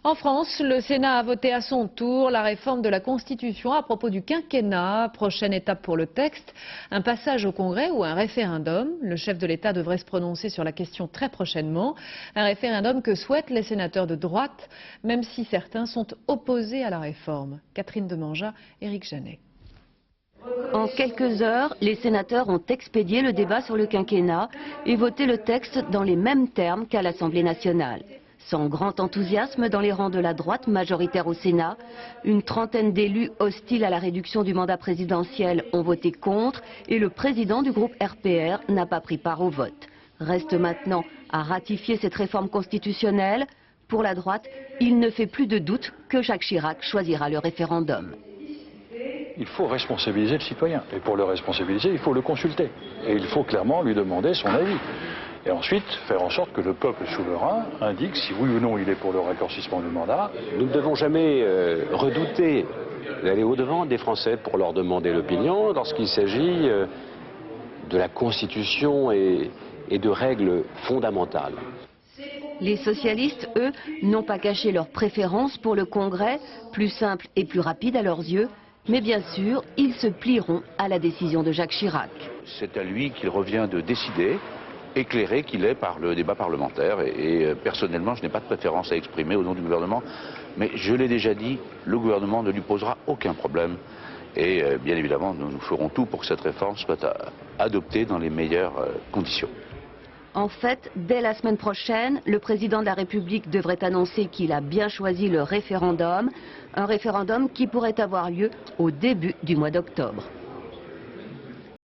En France, le Sénat a voté à son tour la réforme de la Constitution à propos du quinquennat. Prochaine étape pour le texte, un passage au Congrès ou un référendum. Le chef de l'État devrait se prononcer sur la question très prochainement. Un référendum que souhaitent les sénateurs de droite, même si certains sont opposés à la réforme. Catherine Demangeat, Éric Janet. En quelques heures, les sénateurs ont expédié le débat sur le quinquennat et voté le texte dans les mêmes termes qu'à l'Assemblée nationale. Sans grand enthousiasme dans les rangs de la droite majoritaire au Sénat, une trentaine d'élus hostiles à la réduction du mandat présidentiel ont voté contre et le président du groupe RPR n'a pas pris part au vote. Reste maintenant à ratifier cette réforme constitutionnelle. Pour la droite, il ne fait plus de doute que Jacques Chirac choisira le référendum. Il faut responsabiliser le citoyen. Et pour le responsabiliser, il faut le consulter. Et il faut clairement lui demander son avis. Et ensuite, faire en sorte que le peuple souverain indique si oui ou non il est pour le raccourcissement du mandat. Nous ne devons jamais redouter d'aller au-devant des Français pour leur demander l'opinion lorsqu'il s'agit de la Constitution et de règles fondamentales. Les socialistes, eux, n'ont pas caché leur préférence pour le Congrès, plus simple et plus rapide à leurs yeux. Mais bien sûr, ils se plieront à la décision de Jacques Chirac. C'est à lui qu'il revient de décider, éclairé qu'il est par le débat parlementaire. Et personnellement, je n'ai pas de préférence à exprimer au nom du gouvernement. Mais je l'ai déjà dit, le gouvernement ne lui posera aucun problème. Et bien évidemment, nous ferons tout pour que cette réforme soit adoptée dans les meilleures conditions. En fait, dès la semaine prochaine, le président de la République devrait annoncer qu'il a bien choisi le référendum. Un référendum qui pourrait avoir lieu au début du mois d'octobre.